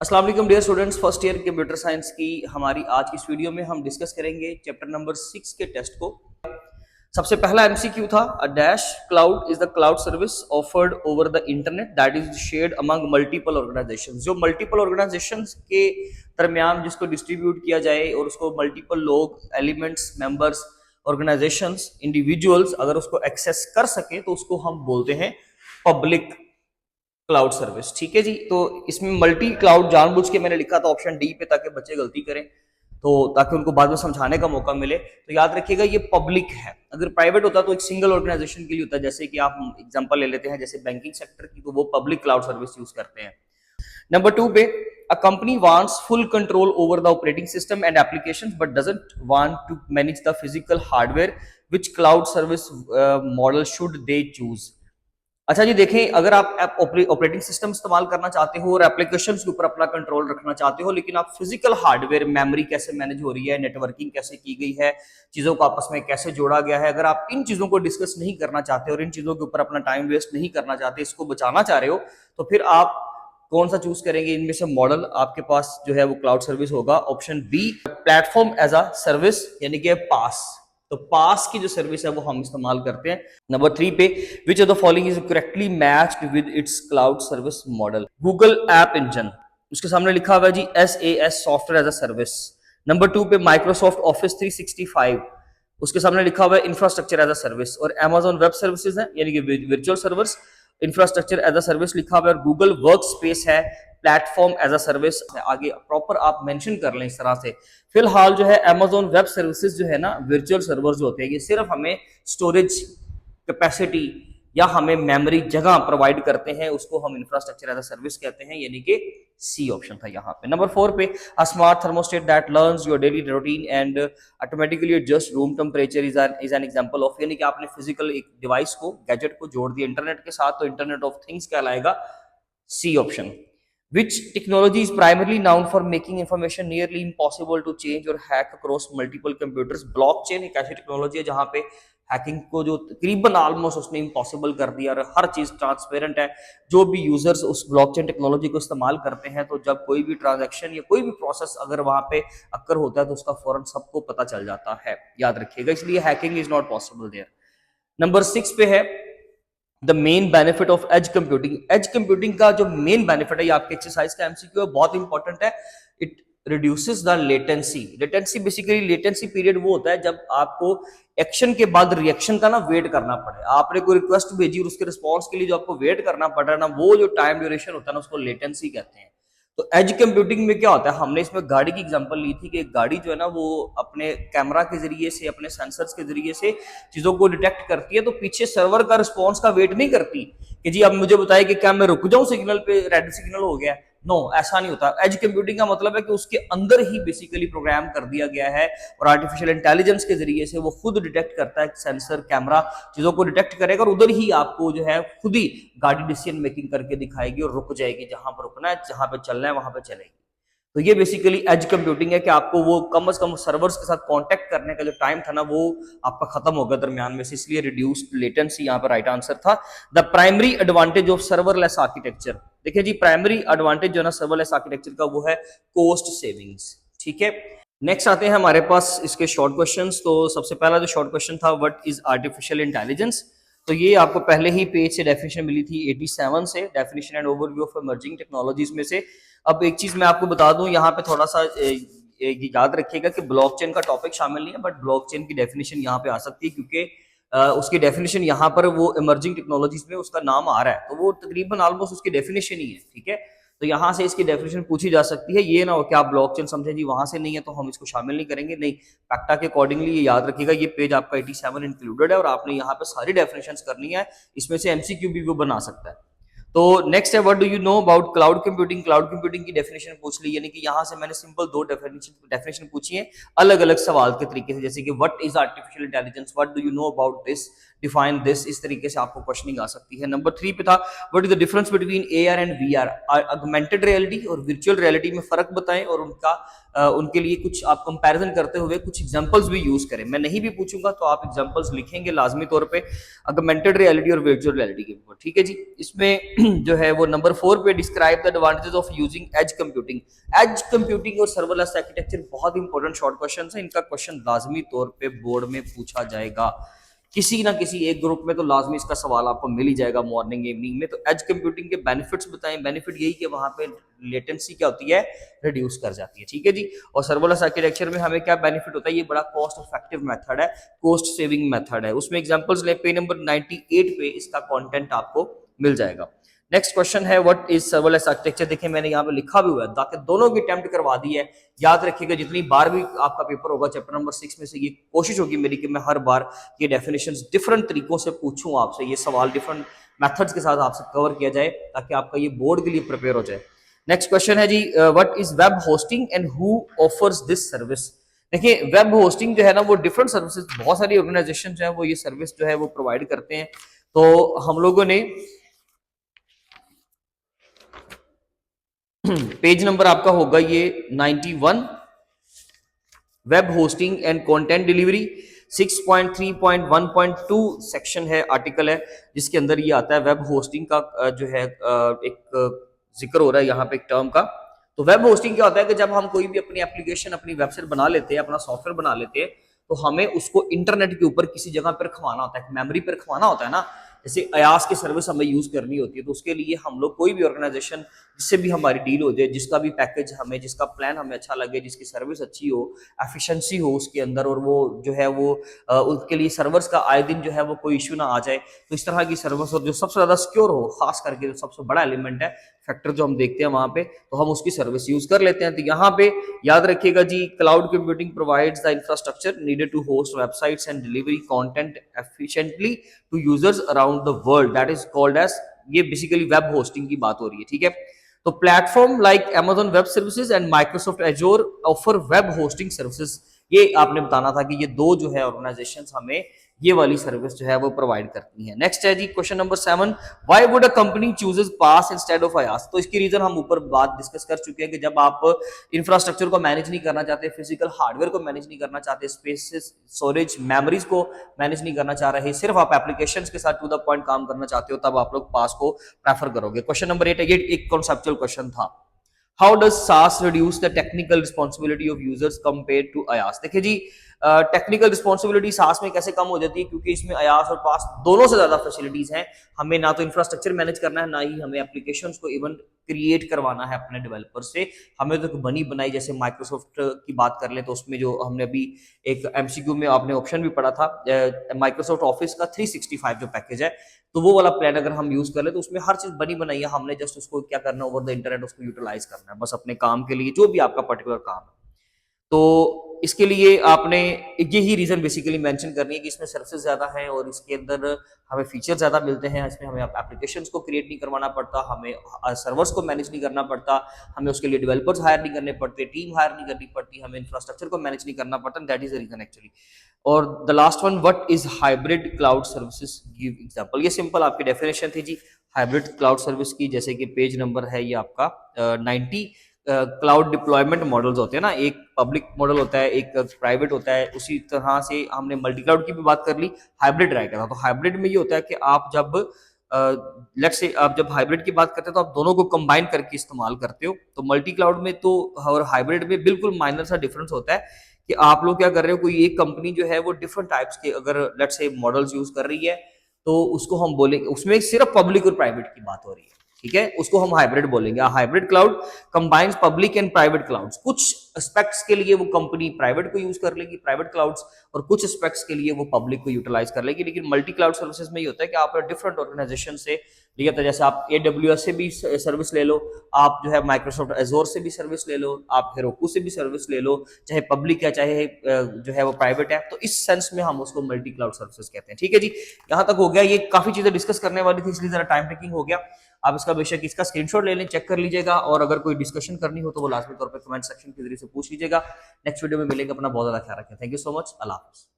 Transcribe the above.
अस्सलाम वालेकुम dear students, first year computer science की हमारी आज की इस वीडियो में हम डिस्कस करेंगे चैप्टर नंबर 6 के टेस्ट को। सबसे पहला एमसीक्यू था, a dash cloud is the cloud service offered over the internet that is shared among multiple organisations. जो मल्टीपल ऑर्गेनाइजेशंस के दरमियान जिसको डिस्ट्रीब्यूट किया जाए और उसको मल्टीपल लोग, एलिमेंट्स, मेंबर्स, ऑर्गेनाइजेशंस, इंडिविजुअल्स अगर उसको एक्सेस कर सके तो उसको हम बोलते हैं पब्लिक क्लाउड सर्विस। ठीक है जी। तो इसमें मल्टी क्लाउड जानबूझ के मैंने लिखा था ऑप्शन डी पे ताकि बच्चे गलती करें, तो ताकि उनको बाद में समझाने का मौका मिले। तो याद रखिएगा ये पब्लिक है। अगर प्राइवेट होता तो एक सिंगल ऑर्गेनाइजेशन के लिए होता है, जैसे कि आप एग्जांपल ले लेते हैं जैसे बैंकिंग सेक्टर की, तो वो पब्लिक क्लाउड सर्विस यूज करते हैं। नंबर 2 पे, a company wants full control over the operating system and applications but doesn't want to manage the physical hardware, which cloud service model should they choose. अच्छा जी, देखें, अगर आप operating system इस्तेमाल करना चाहते हो और एप्लीकेशंस के ऊपर अपना कंट्रोल रखना चाहते हो, लेकिन आप फिजिकल हार्डवेयर, मेमोरी कैसे मैनेज हो रही है, नेटवर्किंग कैसे की गई है, चीजों को आपस में कैसे जोड़ा गया है, अगर आप इन चीजों को डिस्कस नहीं करना चाहते और इन चीजों के ऊपर अपना टाइम वेस्ट नहीं करना चाहते, इसको बचाना चाह रहे हो, तो फिर आप कौन सा चूज करेंगे? इनमें से मॉडल आपके पास जो है वो क्लाउड सर्विस होगा option B, platform as a service, यानी कि पास। तो पास की जो सर्विस है वो हम इस्तेमाल करते हैं। नंबर 3 पे, which of the following is correctly matched with its cloud service model? Google app engine, उसके सामने लिखा हुआ है जी SAS software as a service. Number 2 पे, माइक्रोसॉफ्ट ऑफिस 365, उसके सामने लिखा हुआ है इंफ्रास्ट्रक्चर एज अ सर्विस। और Amazon वेब सर्विसेज है, यानी कि virtual servers, infrastructure as a service लिखा हुआ है। और गूगल वर्क स्पेस है, प्लेटफॉर्म एज अ सर्विस। आगे प्रॉपर आप मेंशन कर लें इस तरह से। फिलहाल जो है Amazon वेब सर्विसेज जो है ना, वर्चुअल सर्वर जो होते हैं, ये सिर्फ हमें स्टोरेज कैपेसिटी या हमें मेमोरी जगह प्रोवाइड करते हैं, उसको हम इंफ्रास्ट्रक्चर एज अ सर्विस कहते हैं, यानी कि सी ऑप्शन था यहाँ पे। नंबर 4 पे, a smart thermostat that learns your daily routine and automatically adjust room temperature is an example of, यानी कि आपने फिजिकल एक डिवाइस को, गैजेट को जोड़ दिया इंटरनेट के साथ, तो इंटरनेट ऑफ थिंग्स कहलाएगा, C option. Which technology is primarily known for making information nearly impossible to change or hack across multiple computers? Blockchain एक ऐसी टेक्नोलॉजी है जहां पे हैकिंग को जो तकरीबन ऑलमोस्ट उसने इम्पॉसिबल कर दिया और हर चीज ट्रांसपेरेंट है। जो भी यूजर्स उस ब्लॉकचेन टेक्नोलॉजी को इस्तेमाल करते हैं, तो जब कोई भी ट्रांजैक्शन या कोई भी प्रोसेस अगर वहां पे अक्कर होता है तो उसका फौरन सबको पता चल जाता है। याद रखिएगा, इसलिए hacking is not possible there. Number 6 पे है, the main benefit of edge computing. Edge computing का जो मेन बेनिफिट है, ये आपके एक्सरसाइज का एमसीक्यू है, बहुत इंपॉर्टेंट है। It reduces the latency. Latency basically, latency period वो होता है जब आपको एक्शन के बाद रिएक्शन का ना वेट करना पड़े। आपने कोई रिक्वेस्ट भेजी और उसके रिस्पॉन्स के लिए जो आपको वेट करना पड़ रहा है ना, वो जो टाइम ड्यूरेशन होता है ना, उसको लेटेंसी कहते हैं। तो एज कंप्यूटिंग में क्या होता है, हमने इसमें गाड़ी की एग्जांपल ली थी कि एक गाड़ी जो है ना, वो अपने कैमरा के जरिए से, अपने सेंसर्स के जरिए से चीजों को डिटेक्ट करती है, तो पीछे सर्वर का रिस्पॉन्स का वेट नहीं करती कि जी अब मुझे बताइए कि क्या मैं रुक जाऊं सिग्नल पे, रेड सिग्नल हो गया। नो, ऐसा नहीं होता। एज कंप्यूटिंग का मतलब है कि उसके अंदर ही बेसिकली प्रोग्राम कर दिया गया है और आर्टिफिशियल इंटेलिजेंस के जरिए से वो खुद डिटेक्ट करता है, सेंसर कैमरा चीजों को डिटेक्ट करेगा और उधर ही आपको जो है खुद ही गाड़ी डिसीजन मेकिंग करके दिखाएगी और रुक जाएगी, जहां पर रुकना है, जहां पर चलना है वहां पर चलेगी। तो ये बेसिकली एज कंप्यूटिंग है कि आपको वो कम से कम सर्वर्स के साथ कांटेक्ट करने का जो टाइम था ना, वो आपका खत्म हो गया दरमियान में से, इसलिए रिड्यूस्ड लेटेंसी यहाँ पर राइट आंसर था। The primary advantage of serverless architecture, देखिए जी, प्राइमरी एडवांटेज जो है ना सर्वरलेस आर्किटेक्चर का, वो है कॉस्ट सेविंग्स। ठीक है, नेक्स्ट आते हैं हमारे पास इसके शॉर्ट क्वेश्चंस। तो सबसे पहला जो शॉर्ट क्वेश्चन था, व्हाट इज आर्टिफिशियल इंटेलिजेंस? तो ये आपको पहले ही पेज से डेफिनेशन मिली थी 87 से, definition and overview of emerging technologies में से। अब एक चीज मैं आपको बता दूं यहाँ पे थोड़ा सा याद रखिएगा कि ब्लॉकचेन का टॉपिक शामिल नहीं है, बट ब्लॉकचेन की डेफिनेशन यहाँ पे आ सकती है, क्योंकि उसकी डेफिनेशन यहाँ पर वो इमर्जिंग टेक्नोलॉजीज में उसका नाम आ रहा है, तो वो तकरीबन ऑलमोस्ट उसकी डेफिनेशन ही है। ठीक है, तो यहाँ से इसकी डेफिनेशन पूछी जा सकती है। ये ना हो कि आप ब्लॉकचेन समझे जी वहां से नहीं है तो हम इसको शामिल नहीं करेंगे, नहीं, पैक्टा के अकॉर्डिंगली ये याद रखिएगा, ये पेज आपका 87 इंक्लूडेड है और आपने यहाँ पे सारी डेफिनेशंस करनी है, इसमें से एमसीक्यू भी वो बना सकता है। तो नेक्स्ट है, what do you know about cloud computing? Cloud computing की डेफिनेशन पूछ ली, यानी कि यहाँ से मैंने सिंपल दो डेफिनेशन पूछी है अलग अलग सवाल के तरीके से, जैसे कि what is artificial intelligence, what do you know about this, define this, इस तरीके से आपको क्वेश्चनिंग आ सकती है। नंबर 3 पे था what is the difference between AR and VR, augmented reality और वर्चुअल रियलिटी में फर्क बताएं और उनके लिए कुछ आप कंपैरिजन करते हुए कुछ एग्जांपल्स भी यूज करें। मैं नहीं भी पूछूंगा तो आप एग्जांपल्स लिखेंगे लाजमी तौर पे ऑगमेंटेड रियलिटी और वर्चुअल रियलिटी के ऊपर, ठीक है जी। इसमें जो है वो नंबर 4 पे describe the advantages of using as computing. Edge computing और सर्वरलेस आर्किटेक्चर बहुत इंपॉर्टेंट शॉर्ट क्वेश्चन है, इनका क्वेश्चन लाजमी तौर पे बोर्ड में पूछा जाएगा, किसी ना किसी एक ग्रुप में तो लाजमी इसका सवाल आपको मिल ही जाएगा मॉर्निंग इवनिंग में। तो एज कंप्यूटिंग के बेनिफिट्स बताएं। बेनिफिट यही कि वहां पे लेटेंसी क्या होती है, रिड्यूस कर जाती है, ठीक है जी। और सर्वरलेस आर्किटेक्चर में हमें क्या बेनिफिट होता है, ये बड़ा कॉस्ट इफेक्टिव मेथड है, कॉस्ट सेविंग मेथड है। उसमें एग्जांपल्स ले, पेज नंबर 98 पे इसका कंटेंट आपको मिल जाएगा। नेक्स्ट क्वेश्चन है व्हाट इज सर्वरलेस आर्किटेक्चर। देखिए मैंने यहाँ पे लिखा भी हुआ है ताकि दोनों की अटेम्प्ट करवा दी है। याद रखिएगा जितनी बार भी आपका पेपर होगा चैप्टर नंबर 6 में से, ये कोशिश होगी मेरी कि मैं हर बार ये डेफिनेशंस डिफरेंट तरीकों से पूछूं आपसे, ये सवाल डिफरेंट मेथड्स के साथ आपसे कवर किया जाए ताकि आपका ये बोर्ड के लिए प्रिपेयर हो जाए। नेक्स्ट क्वेश्चन है जी what is web hosting and who offers this service. देखिए वेब होस्टिंग जो है ना वो डिफरेंट सर्विसेज, बहुत सारी ऑर्गेनाइजेशन जो है वो ये सर्विस जो है वो प्रोवाइड करते हैं। तो हम लोगों ने पेज नंबर आपका होगा ये 91, web hosting and content delivery 6.3.1.2 section है, आर्टिकल है जिसके अंदर ये आता है वेब होस्टिंग का जो है एक जिक्र हो रहा है यहाँ पे एक टर्म का। तो वेब होस्टिंग क्या होता है कि जब हम कोई भी अपनी एप्लीकेशन, अपनी वेबसाइट बना लेते हैं, अपना सॉफ्टवेयर बना लेते हैं, तो हमें उसको इंटरनेट के ऊपर किसी जगह पर रखवाना होता है, मेमोरी पर रखवाना होता है ना। जैसे अयास की सर्विस हमें यूज करनी होती है, तो उसके लिए हम लोग कोई भी ऑर्गेनाइजेशन जिससे भी हमारी डील हो जाए, जिसका भी पैकेज हमें, जिसका प्लान हमें अच्छा लगे, जिसकी सर्विस अच्छी हो, एफिशिएंसी हो उसके अंदर, और वो जो है वो उसके लिए सर्वर्स का आए दिन जो है वो कोई इश्यू ना आ जाए, तो इस तरह की सर्विस और जो सबसे ज्यादा सिक्योर हो, खास करके जो सबसे बड़ा एलिमेंट है, फैक्टर जो हम देखते हैं वहां पे, तो हम उसकी सर्विस यूज कर लेते हैं। तो यहाँ पे याद रखिएगा जी, cloud computing provides the infrastructure needed to host websites and delivery content efficiently to users around the world, that is called edge, ये बेसिकली वेब होस्टिंग की बात हो रही है, ठीक है। तो platform like Amazon web services and Microsoft Azure offer web hosting services, ये आपने बताना था कि ये दो जो है ऑर्गेनाइजेशंस हमें ये वाली सर्विस जो है वो प्रोवाइड करती है। नेक्स्ट है जी question number 7, why would a company chooses PaaS instead of IaaS. तो इसकी रीजन हम ऊपर बात डिस्कस कर चुके हैं कि जब आप इंफ्रास्ट्रक्चर को मैनेज नहीं करना चाहते, फिजिकल हार्डवेयर को मैनेज नहीं करना चाहते, स्पेस, स्टोरेज, मेमोरीज को मैनेज नहीं करना चाह रहे, सिर्फ आप एप्लीकेशंस के साथ टू द पॉइंट काम करना चाहते हो, तब आप लोग पास को प्रेफर करोगे। क्वेश्चन नंबर 8 ये एक कॉन्सेप्चुअल क्वेश्चन था, how does SaaS reduce the technical responsibility of users compare to IaaS. देखिए जी टेक्निकल रिस्पॉन्सिबिलिटी सास में कैसे कम हो जाती है, क्योंकि इसमें अयास और पास दोनों से ज्यादा फैसिलिटीज हैं। हमें ना तो इंफ्रास्ट्रक्चर मैनेज करना है, ना ही हमें एप्लीकेशंस को इवन क्रिएट करवाना है अपने डेवलपर से। हमें तो बनी बनाई, जैसे माइक्रोसॉफ्ट की बात कर ले तो उसमें जो हमने अभी एक एमसीक्यू में आपने ऑप्शन भी पढ़ा था, माइक्रोसॉफ्ट ऑफिस का 365 जो पैकेज है, तो वो वाला प्लान अगर हम यूज कर ले तो उसमें हर चीज बनी बनाई है, हमने जस्ट उसको क्या करना है, ओवर द इंटरनेट उसको यूटिलाइज करना है बस अपने काम के लिए, जो भी आपका पर्टिकुलर काम है। तो इसके लिए आपने यही रीजन बेसिकली मेंशन करनी है कि इसमें सर्विसेज ज्यादा है और इसके अंदर हमें फीचर ज्यादा मिलते हैं, इसमें हमें एप्लीकेशंस को क्रिएट नहीं करवाना पड़ता, हमें सर्वर्स को मैनेज नहीं करना पड़ता, हमें उसके लिए डेवलपर्स हायर नहीं करने पड़ते, टीम हायर नहीं करनी पड़ती, हमें इंफ्रास्ट्रक्चर को मैनेज नहीं करना पड़ता, that is the reason actually. और the last one, what is hybrid cloud services, give example. ये सिंपल आपकी डेफिनेशन थी जी हाइब्रिड क्लाउड सर्विस की, जैसे कि पेज नंबर है ये आपका 90। क्लाउड डिप्लॉयमेंट मॉडल्स होते हैं ना, एक पब्लिक मॉडल होता है, एक प्राइवेट होता है, उसी तरह से हमने मल्टी क्लाउड की भी बात कर ली, हाइब्रिड रहेगा था। तो हाइब्रिड में ये होता है कि आप जब लेट्स से आप जब हाइब्रिड की बात करते हैं तो आप दोनों को कंबाइन करके इस्तेमाल करते हो। तो मल्टी क्लाउड में तो और हाइब्रिड में बिल्कुल माइनर सा डिफरेंस होता है कि आप लोग क्या कर रहे हो, कोई एक कंपनी जो है वो डिफरेंट टाइप्स के अगर लेट्स से मॉडल्स यूज कर रही है, तो उसको हम बोलेंगे, उसमें सिर्फ पब्लिक और प्राइवेट की बात हो रही है, ठीक है, उसको हम हाइब्रिड बोलेंगे। Hybrid cloud combines public and private clouds. कुछ एस्पेक्ट्स के लिए वो कंपनी प्राइवेट को यूज कर लेगी, प्राइवेट क्लाउड्स, और कुछ एस्पेक्ट्स के लिए वो पब्लिक को यूटिलाइज कर लेगी। लेकिन मल्टी क्लाउड सर्विसेज में ये होता है कि आप डिफरेंट ऑर्गेनाइजेशन से लिया था, जैसे आप AWS से भी सर्विस ले लो, आप जो है माइक्रोसॉफ्ट एजोर से भी सर्विस ले लो, आप हेरोकू से भी सर्विस ले लो, चाहे पब्लिक है चाहे जो है वो प्राइवेट है, तो इस सेंस में हम उसको मल्टी क्लाउड सर्विसेज कहते हैं। ठीक है जी, यहाँ तक हो गया। ये काफी चीजें डिस्कस करने वाली थी, इसलिए जरा टाइम टेकिंग हो गया। आप इसका बेशक इसका स्क्रीनशॉट ले लें, चेक कर लीजिएगा, और अगर कोई डिस्कशन करनी हो तो वो लाजमी तौर पर कमेंट सेक्शन के जरिए से पूछ लीजिएगा। नेक्स्ट वीडियो में मिलेंगे, अपना बहुत ज्यादा ख्याल रखें। थैंक यू सो मच, अल्लाह हाफिज़।